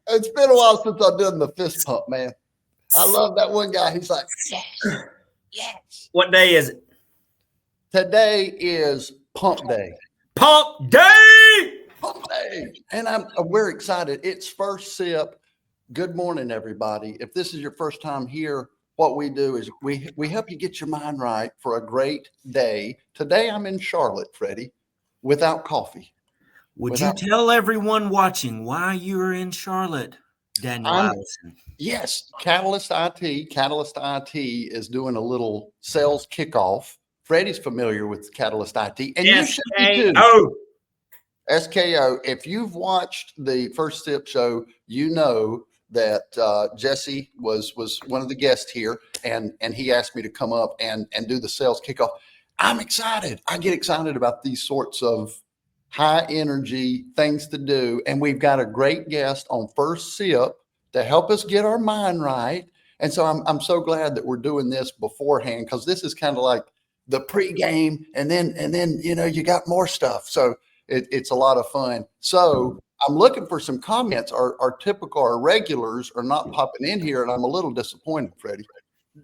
It's been a while since I've done the fist pump, man. I love that one guy. He's like, yes, yes. What day is it? Today is pump day. Pump day! Pump day. And we're excited. It's first sip. Good morning, everybody. If this is your first time here, what we do is we help you get your mind right for a great day. Today I'm in Charlotte, Freddie, without coffee. Would you tell everyone watching why you're in Charlotte, Daniel Allison? Yes, Catalyst IT. Catalyst IT is doing a little sales kickoff. Freddie's familiar with Catalyst IT, and you should be too. SKO. If you've watched the First Sip show, you know that Jesse was one of the guests here, and he asked me to come up and do the sales kickoff. I'm excited. I get excited about these sorts of high energy things to do. And we've got a great guest on First Sip to help us get our mind right. And so I'm so glad that we're doing this beforehand, because this is kind of like the pregame, and then you got more stuff. So it's a lot of fun. So I'm looking for some comments. Our regulars are not popping in here, and I'm a little disappointed, Freddie.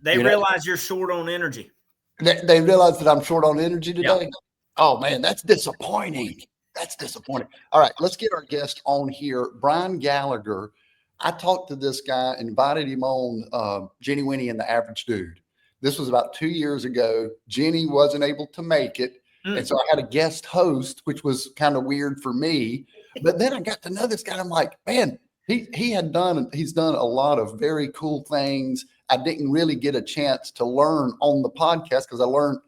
They realize you're short on energy. They realize that I'm short on energy today. Yep. Oh man, that's disappointing. That's disappointing. All right, let's get our guest on here. Brian Gallagher. I talked to this guy, invited him on Jenny, Winnie, and the Average Dude. This was about 2 years ago. Jenny wasn't able to make it. And so I had a guest host, which was kind of weird for me. But then I got to know this guy. I'm like, man, he's done a lot of very cool things. I didn't really get a chance to learn on the podcast because I learned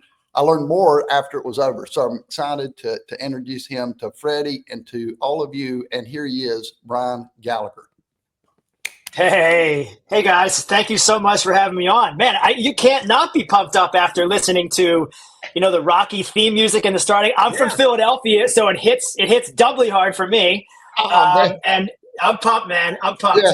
more after it was over. So I'm excited to introduce him to Freddie and to all of you. And here he is, Brian Gallagher. Hey guys, thank you so much for having me on. Man, you can't not be pumped up after listening to, the Rocky theme music in the starting. I'm from Philadelphia, so it hits doubly hard for me. And I'm pumped, man. I'm pumped. Yeah.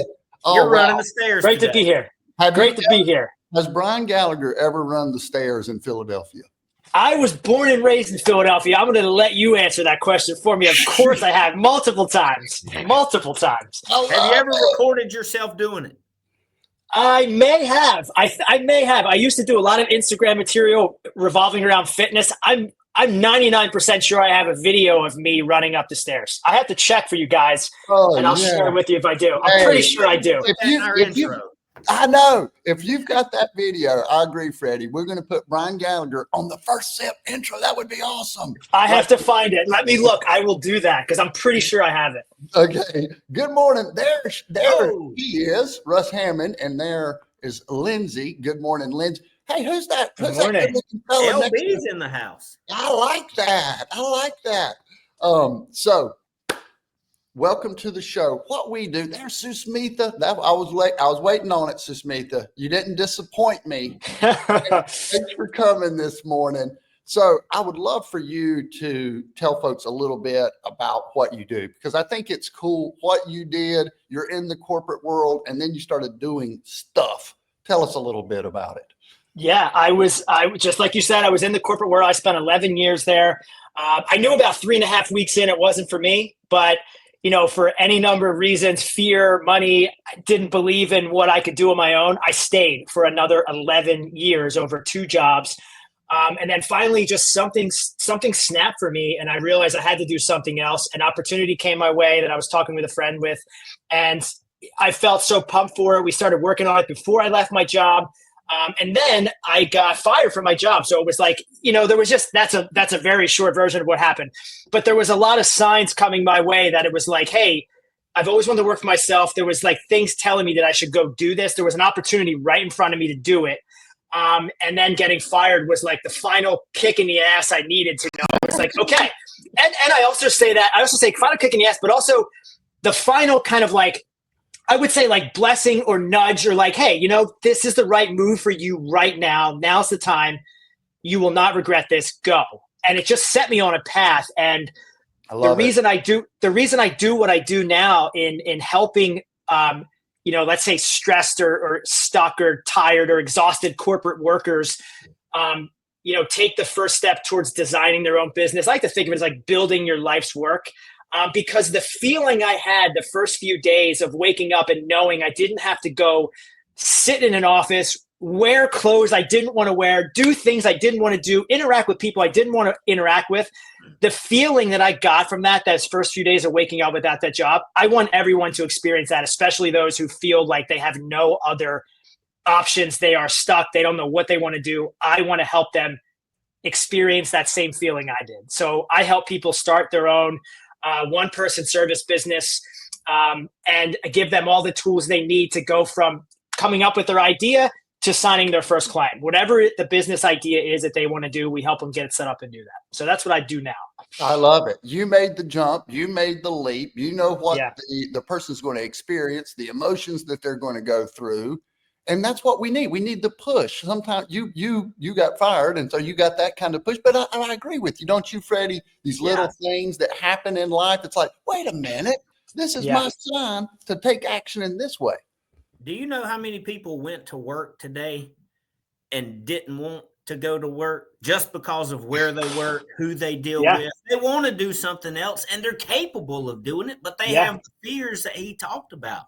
You're running the stairs. Great to be here. Great to be here. Has Brian Gallagher ever run the stairs in Philadelphia? I was born and raised in Philadelphia. I'm going to let you answer that question for me. Of course I have, multiple times. Multiple times. Have you ever recorded yourself doing it? I may have. I may have. I used to do a lot of Instagram material revolving around fitness. I'm 99% sure I have a video of me running up the stairs. I have to check for you guys, and I'll share it with you if I do. I'm pretty sure I do. I know. If you've got that video, I agree, Freddie. We're going to put Brian Gallagher on the First Sip intro. That would be awesome. I have to find it. Let me look. I will do that because I'm pretty sure I have it. Okay. Good morning. There he is, Russ Hammond, and there is Lindsay. Good morning, Lindsay. Hey, who's that? Good morning. LB's in the house. I like that. So welcome to the show. What we do, there's Susmitha. I was late. I was waiting on it, Susmitha. You didn't disappoint me. Thanks for coming this morning. So I would love for you to tell folks a little bit about what you do, because I think it's cool what you did. You're in the corporate world, and then you started doing stuff. Tell us a little bit about it. Yeah, I just like you said, I was in the corporate world. I spent 11 years there. I knew about 3.5 weeks in, it wasn't for me, but for any number of reasons, fear, money, I didn't believe in what I could do on my own. I stayed for another 11 years over 2 jobs. And then finally just something snapped for me, and I realized I had to do something else. An opportunity came my way that I was talking with a friend with, and I felt so pumped for it. We started working on it before I left my job. And then I got fired from my job. So it was like, there was just, that's a very short version of what happened. But there was a lot of signs coming my way that it was like, hey, I've always wanted to work for myself. There was like things telling me that I should go do this. There was an opportunity right in front of me to do it. And then getting fired was like the final kick in the ass I needed to know. It's like, okay. And I also say final kick in the ass, but also the final kind of like, I would say like blessing or nudge or like, hey, this is the right move for you right now. Now's the time. You will not regret this. Go. and it just set me on a path. And the reason I do what I do now in helping, let's say stressed or stuck or tired or exhausted corporate workers, take the first step towards designing their own business. I like to think of it as like building your life's work. Because the feeling I had the first few days of waking up and knowing I didn't have to go sit in an office, wear clothes I didn't want to wear, do things I didn't want to do, interact with people I didn't want to interact with. The feeling that I got from those first few days of waking up without that job, I want everyone to experience that, especially those who feel like they have no other options. They are stuck. They don't know what they want to do. I want to help them experience that same feeling I did. So I help people start their own one-person service business and give them all the tools they need to go from coming up with their idea to signing their first client. Whatever the business idea is that they want to do, we help them get it set up and do that. So that's what I do now. I love it. You made the jump. You made the leap. You know what the person's going to experience, the emotions that they're going to go through. And that's what we need. We need the push. Sometimes you got fired, and so you got that kind of push. But I agree with you, don't you, Freddie? These little things that happen in life. It's like, wait a minute, this is my sign to take action in this way. Do you know how many people went to work today and didn't want to go to work just because of where they work, who they deal with? They want to do something else, and they're capable of doing it, but they have the fears that he talked about.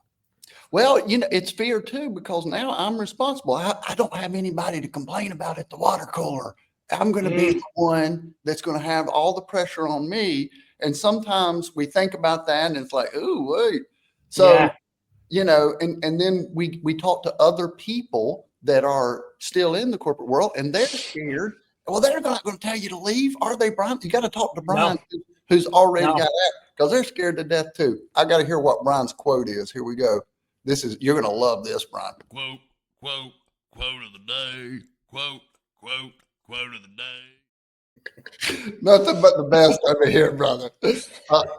Well, it's fear too, because now I'm responsible. I don't have anybody to complain about at the water cooler. I'm going to be the one that's going to have all the pressure on me. And sometimes we think about that and it's like, ooh, wait. So, and then we talk to other people that are still in the corporate world and they're scared. Well, they're not going to tell you to leave, are they, Brian? You got to talk to Brian, who's already got that, because they're scared to death too. I got to hear what Brian's quote is. Here we go. You're going to love this, Brian. Quote of the day. Quote of the day. Nothing but the best over here, brother.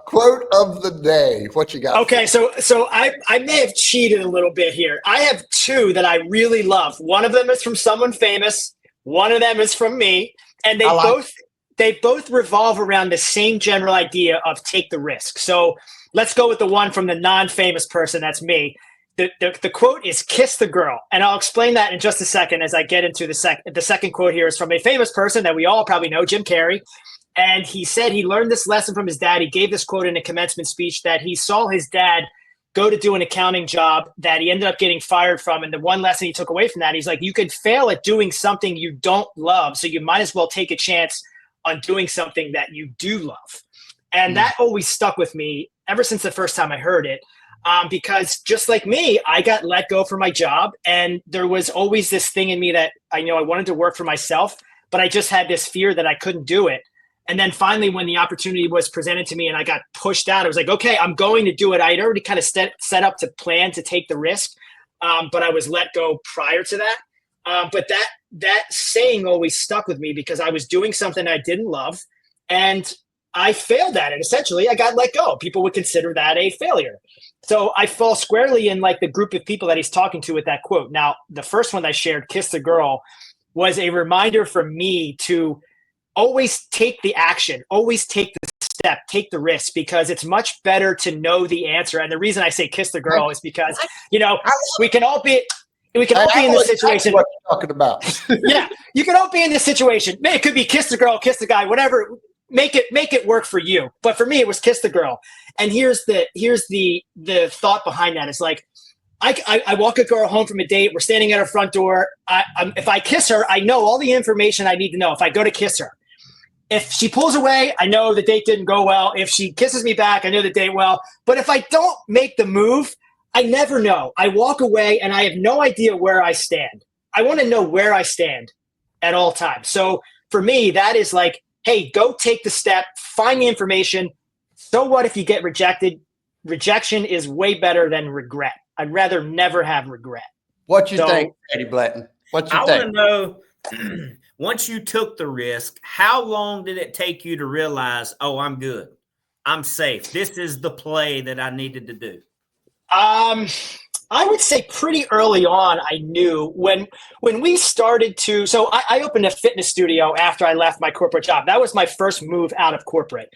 Quote of the day. What you got? Okay, so I may have cheated a little bit here. I have two that I really love. One of them is from someone famous. One of them is from me, and they both revolve around the same general idea of take the risk. So let's go with the one from the non-famous person. That's me. The quote is "kiss the girl," and I'll explain that in just a second as I get into the second quote. Here is from a famous person that we all probably know, Jim Carrey, and he said he learned this lesson from his dad. He gave this quote in a commencement speech that he saw his dad go to do an accounting job that he ended up getting fired from, and the one lesson he took away from that, he's like, you can fail at doing something you don't love, so you might as well take a chance on doing something that you do love. And that always stuck with me ever since the first time I heard it. Because just like me, I got let go from my job, and there was always this thing in me that I wanted to work for myself, but I just had this fear that I couldn't do it. And then finally, when the opportunity was presented to me and I got pushed out, I was like, okay, I'm going to do it. I'd already kind of set up to plan to take the risk, but I was let go prior to that. But that saying always stuck with me because I was doing something I didn't love, and I failed at it. Essentially, I got let go. People would consider that a failure. So I fall squarely in like the group of people that he's talking to with that quote. Now, the first one I shared, "Kiss the Girl," was a reminder for me to always take the action, always take the step, take the risk, because it's much better to know the answer. And the reason I say kiss the girl is because, we can all be in this situation. What you're talking about. Yeah, you can all be in this situation. It could be kiss the girl, kiss the guy, whatever. Make it work for you. But for me, it was kiss the girl. And here's the thought behind that. It's like, I walk a girl home from a date. We're standing at her front door. If I kiss her, I know all the information I need to know if I go to kiss her. If she pulls away, I know the date didn't go well. If she kisses me back, I know the date well. But if I don't make the move, I never know. I walk away and I have no idea where I stand. I want to know where I stand at all times. So for me, that is like, hey, go take the step, find the information. So what if you get rejected? Rejection is way better than regret. I'd rather never have regret. What you think, Eddie Blanton? What you think? I want to know, once you took the risk, how long did it take you to realize, oh, I'm good, I'm safe, this is the play that I needed to do? I would say pretty early on, I knew when we started to. So I opened a fitness studio after I left my corporate job. That was my first move out of corporate,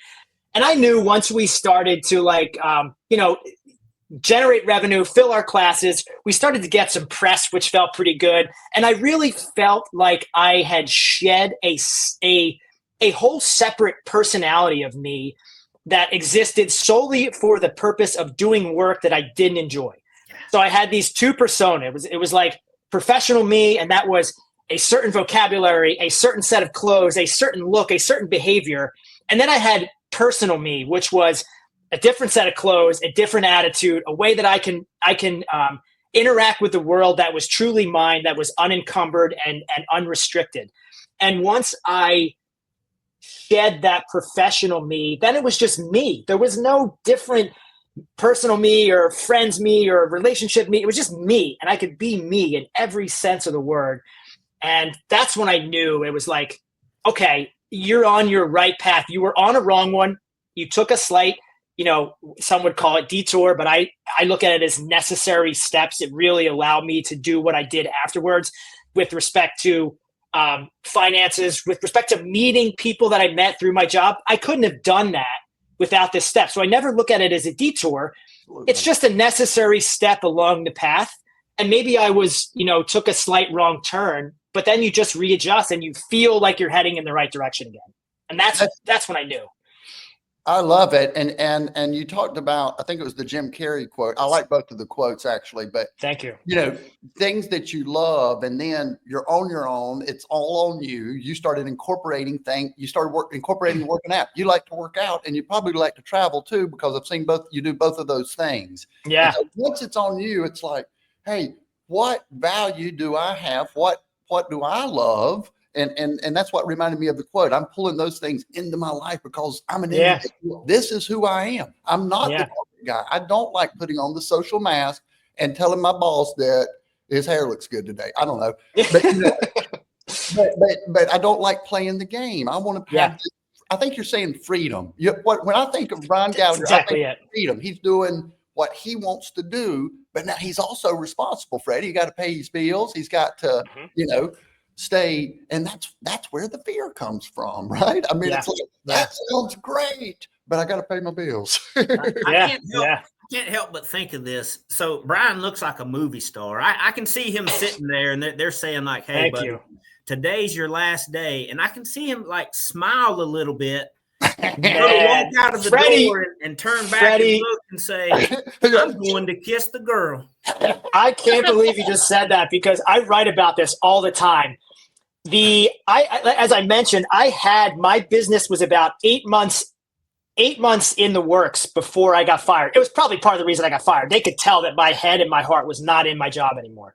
and I knew once we started to generate revenue, fill our classes, we started to get some press, which felt pretty good, and I really felt like I had shed a whole separate personality of me that existed solely for the purpose of doing work that I didn't enjoy. So I had these two personas. It was like professional me, and that was a certain vocabulary, a certain set of clothes, a certain look, a certain behavior. And then I had personal me, which was a different set of clothes, a different attitude, a way that I can interact with the world that was truly mine, that was unencumbered and unrestricted. And once I shed that professional me, then it was just me. There was no different personal me or friends me or relationship me. It was just me, and I could be me in every sense of the word. And that's when I knew it was like, okay, you're on your right path. You were on a wrong one. You took a slight, some would call it detour, but I look at it as necessary steps. It really allowed me to do what I did afterwards with respect to finances, with respect to meeting people that I met through my job. I couldn't have done that without this step. So I never look at it as a detour. It's just a necessary step along the path. And maybe I was, took a slight wrong turn, but then you just readjust and you feel like you're heading in the right direction again. And that's when I knew. I love it. And you talked about, I think it was the Jim Carrey quote. I like both of the quotes actually, but thank you. Things that you love, and then you're on your own. It's all on you. You started incorporating things. You started incorporating working out. You like to work out, and you probably like to travel too, because I've seen you do both of those things. Yeah. So once it's on you, it's like, hey, what value do I have? What do I love? And that's what reminded me of the quote. I'm pulling those things into my life because I'm an individual. This is who I am. I'm not the corporate guy. I don't like putting on the social mask and telling my boss that his hair looks good today. I don't know. But I don't like playing the game. I want to have I think you're saying freedom. When I think of Brian Gallagher, exactly I think of freedom. He's doing what he wants to do, but now he's also responsible, Freddie. You got to pay his bills. He's got to, stay, and that's where the fear comes from, right? I mean, it's like, that sounds great, but I got to pay my bills. I can't help but think of this. So Brian looks like a movie star. I can see him sitting there, and they're saying like, "Hey, buddy, today's your last day," and I can see him like smile a little bit, walk out of the door and turn back and look and say, "I'm going to kiss the girl." I can't believe you just said that, because I write about this all the time. As I mentioned, my business was about 8 months in the works before I got fired. It was probably part of the reason I got fired. They could tell that my head and my heart was not in my job anymore.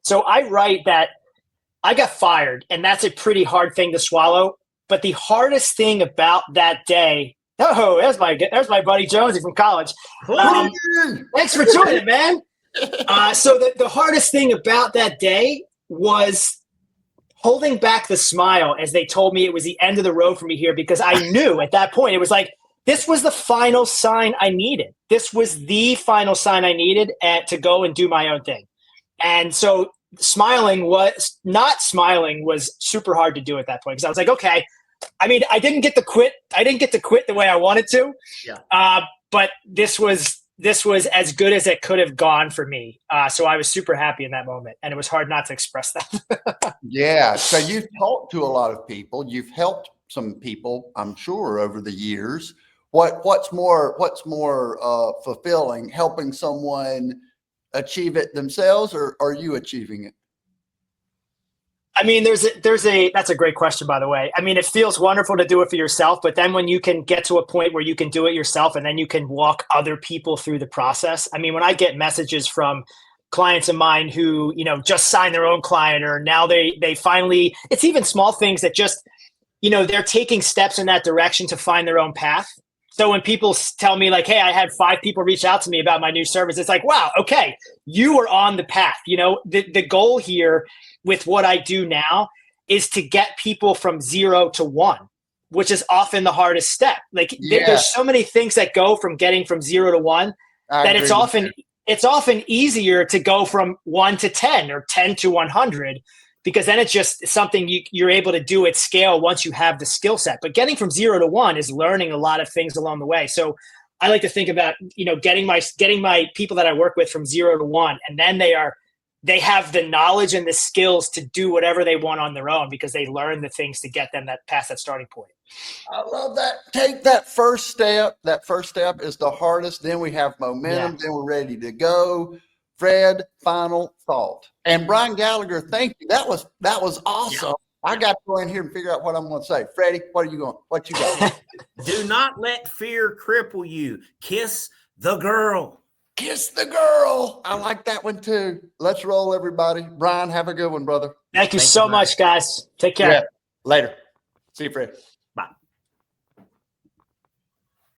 So I write that I got fired, and that's a pretty hard thing to swallow. But the hardest thing about that day, there's my buddy Jonesy from college. Thanks for joining, man. So the hardest thing about that day was holding back the smile as they told me it was the end of the road for me here, because I knew at that point, it was like, this was the final sign I needed. This was the final sign I needed to go and do my own thing. And so not smiling was super hard to do at that point, because I was like, okay, I mean, I didn't get to quit the way I wanted to. Yeah. But this was as good as it could have gone for me. So I was super happy in that moment, and it was hard not to express that. Yeah. So you've talked to a lot of people. You've helped some people, I'm sure, over the years. What's more fulfilling, helping someone achieve it themselves, or are you achieving it? I mean, that's a great question, by the way. I mean, it feels wonderful to do it for yourself, but then when you can get to a point where you can do it yourself, and then you can walk other people through the process. I mean, when I get messages from clients of mine who, just signed their own client, or now they finally, it's even small things that just, they're taking steps in that direction to find their own path. So when people tell me like, hey, I had 5 people reach out to me about my new service, it's like, wow, okay, you are on the path. The goal here with what I do now is to get people from 0 to 1, which is often the hardest step. Like there's so many things that go from getting from 0 to 1 that it's often it's often easier to go from 1 to 10 or 10 to 100, because then it's just something you're able to do at scale once you have the skill set. But getting from 0 to 1 is learning a lot of things along the way. So I like to think about, getting my people that I work with from 0 to 1, and then they have the knowledge and the skills to do whatever they want on their own, because they learn the things to get them past that starting point. I love that. Take that first step. That first step is the hardest. Then we have momentum. Then we're ready to go. Fred, final thought. And Brian Gallagher, thank you. That was awesome. Yeah. I got to go in here and figure out what I'm going to say. Freddie, what you got? Do not let fear cripple you. Kiss the girl. Kiss the girl. I like that one too. Let's roll, everybody. Brian, have a good one, brother. Thank you so much, guys. Take care. Yeah. Later. See you, Fred.